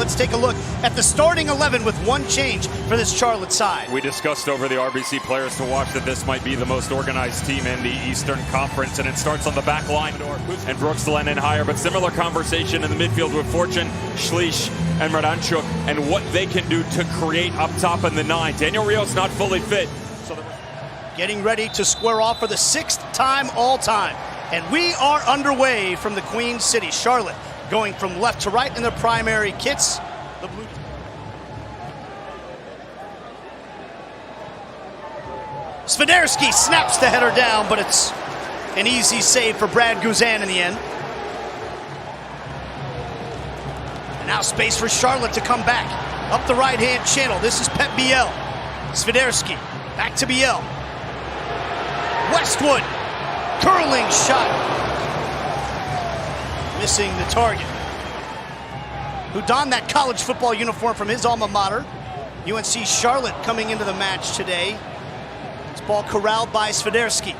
let's take a look at the starting 11 with one change for this Charlotte side. We discussed over the RBC players to watch that this might be the most organized team in the Eastern Conference, and it starts on the back line and Brooks Lennon higher, but similar conversation in the midfield with Fortune, Schlich, and Radanchuk, and what they can do to create up top in the 9. Daniel Rios not fully fit. Getting ready to square off for the 6th time all time. And we are underway from the Queen City. Charlotte going from left to right in their primary kits. The blue. Swiderski snaps the header down, but it's an easy save for Brad Guzan in the end. And now space for Charlotte to come back up the right-hand channel. This is Pep Biel. Swiderski back to Biel. Westwood, curling shot, missing the target. Who donned that college football uniform from his alma mater. UNC Charlotte coming into the match today. This ball corralled by Swiderski.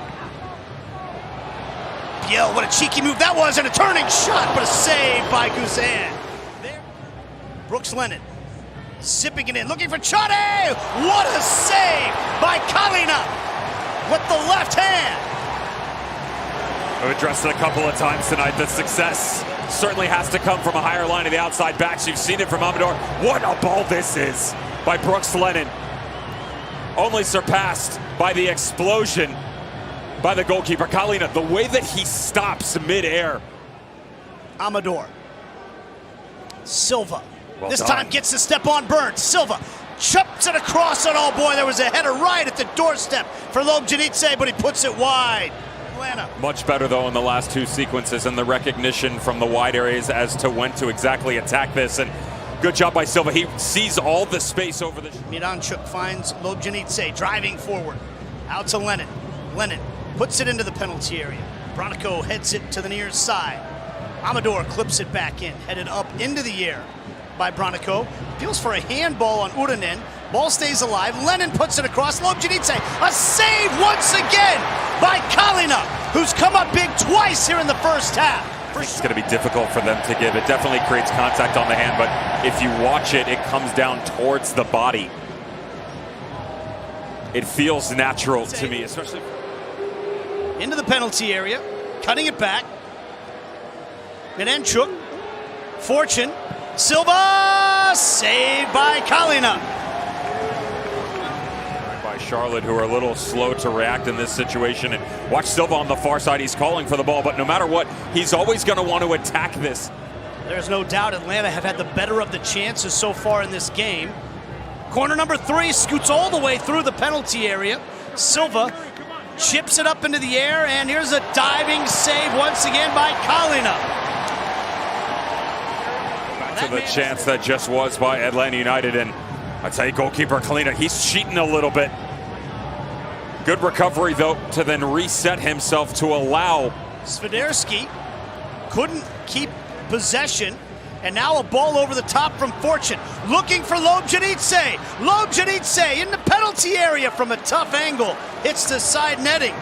Biel, what a cheeky move that was, and a turning shot, but a save by Guzan. There, Brooks Lennon, zipping it in, looking for Chade. What a save by Kalina with the left hand. We've addressed it a couple of times tonight. The success certainly has to come from a higher line of the outside backs. You've seen it from Amador. What a ball this is by Brooks Lennon. Only surpassed by the explosion by the goalkeeper, Kalina. The way that he stops mid-air. Amador. Silva. Well this done. time gets the step on Burns. Silva chops it across, and oh boy, there was a header right at the doorstep for Lobjanidze, but he puts it wide. Atlanta. Much better, though, in the last two sequences, and the recognition from the wide areas as to when to exactly attack this. And good job by Silva. He sees all the space over the... Miranchuk finds Lobjanidze driving forward. Out to Lennon. Lennon puts it into the penalty area. Bronico heads it to the near side. Amador clips it back in, headed up into the air by Bronico. Appeals for a handball on Uranen. Ball stays alive. Lennon puts it across. Lobjanidze. A save once again by Kalina, who's come up big twice here in the first half. It's going to be difficult for them to give. It definitely creates contact on the hand, but if you watch it, it comes down towards the body. It feels natural to me, especially into the penalty area, cutting it back. Miranchuk, Fortune, Silva, saved by Kalina. By Charlotte, who are a little slow to react in this situation. And watch Silva on the far side. He's calling for the ball, but no matter what, he's always going to want to attack this. There's no doubt Atlanta have had the better of the chances so far in this game. Corner number 3 scoots all the way through the penalty area. Silva chips it up into the air, and here's a diving save once again by Kalina. To the chance that just was by Atlanta United, and I tell you, goalkeeper Kalina, he's cheating a little bit. Good recovery, though, to then reset himself to allow. Swiderski couldn't keep possession, and now a ball over the top from Fortune, looking for Lobjanidze. Lobjanidze in the penalty area from a tough angle, hits the side netting.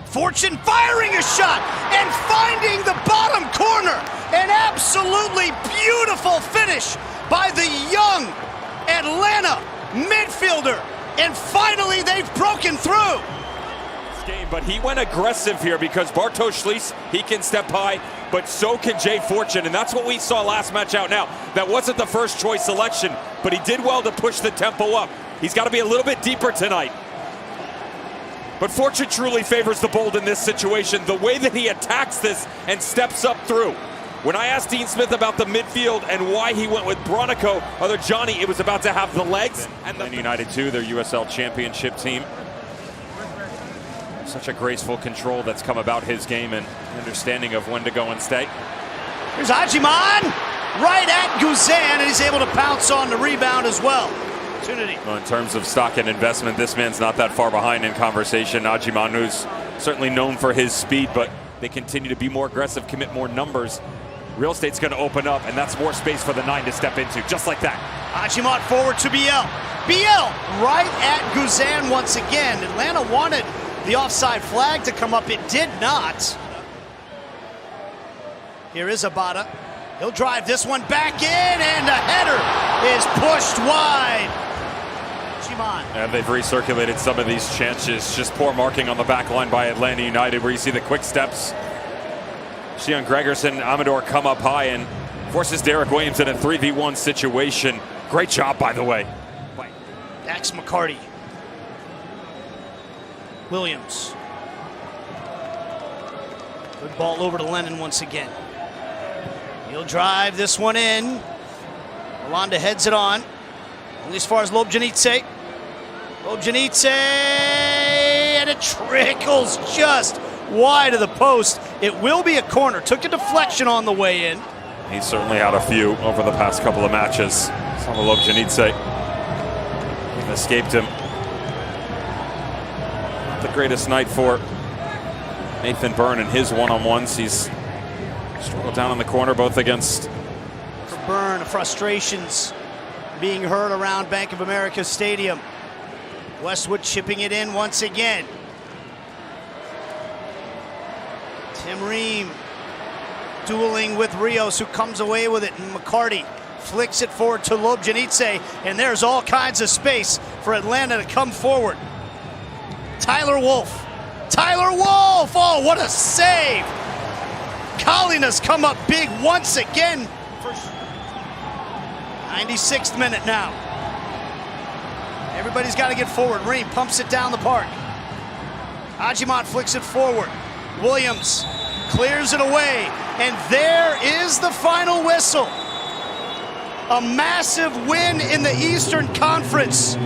Fortune firing a shot and finding the bottom corner. An absolutely beautiful finish by the young Atlanta midfielder. And finally, they've broken through. Game, but he went aggressive here because Bartosz Schlich, he can step high, but so can Jay Fortune, and that's what we saw last match out. Now, that wasn't the first choice selection, but he did well to push the tempo up. He's got to be a little bit deeper tonight. But Fortune truly favors the bold in this situation. The way that he attacks this and steps up through. When I asked Dean Smith about the midfield and why he went with Bronico, other Johnny, it was about to have the legs. And the United too, their USL championship team. Such a graceful control that's come about his game and understanding of when to go and stay. Here's Ajiman, right at Guzan, and he's able to pounce on the rebound as well. Well, in terms of stock and investment, this man's not that far behind in conversation. Ajiman, who's certainly known for his speed, but they continue to be more aggressive, commit more numbers. real estate's going to open up, and that's more space for the 9 to step into, just like that. Ajimot forward to Biel. Biel right at Guzan once again. Atlanta wanted the offside flag to come up. It did not. Here is Abada. He'll drive this one back in, and the header is pushed wide. Ajimot. And they've recirculated some of these chances. Just poor marking on the back line by Atlanta United, where you see the quick steps. Sean Gregerson, Amador come up high and forces Derek Williams in a 3v1 situation. Great job, by the way. Dax McCarty. Williams. Good ball over to Lennon once again. He'll drive this one in. Rolanda heads it on. Only as far as Lobjanidze. Lobjanidze, and it trickles just wide of the post. It will be a corner. Took a deflection on the way in. He's certainly had a few over the past couple of matches. Some of Lobjanidze escaped him. Not the greatest night for Nathan Byrne and his one-on-ones. He's struggled down in the corner, both against Byrne. Frustrations being heard around Bank of America Stadium. Westwood chipping it in once again. Tim Ream dueling with Rios, who comes away with it, and McCarty flicks it forward to Lobjanidze, and there's all kinds of space for Atlanta to come forward. Tyler Wolf. Tyler Wolf! Oh, what a save! Colleen has come up big once again. 96th minute now. Everybody's got to get forward. Ream pumps it down the park. Ajimot flicks it forward. Williams clears it away, and there is the final whistle. A massive win in the Eastern Conference.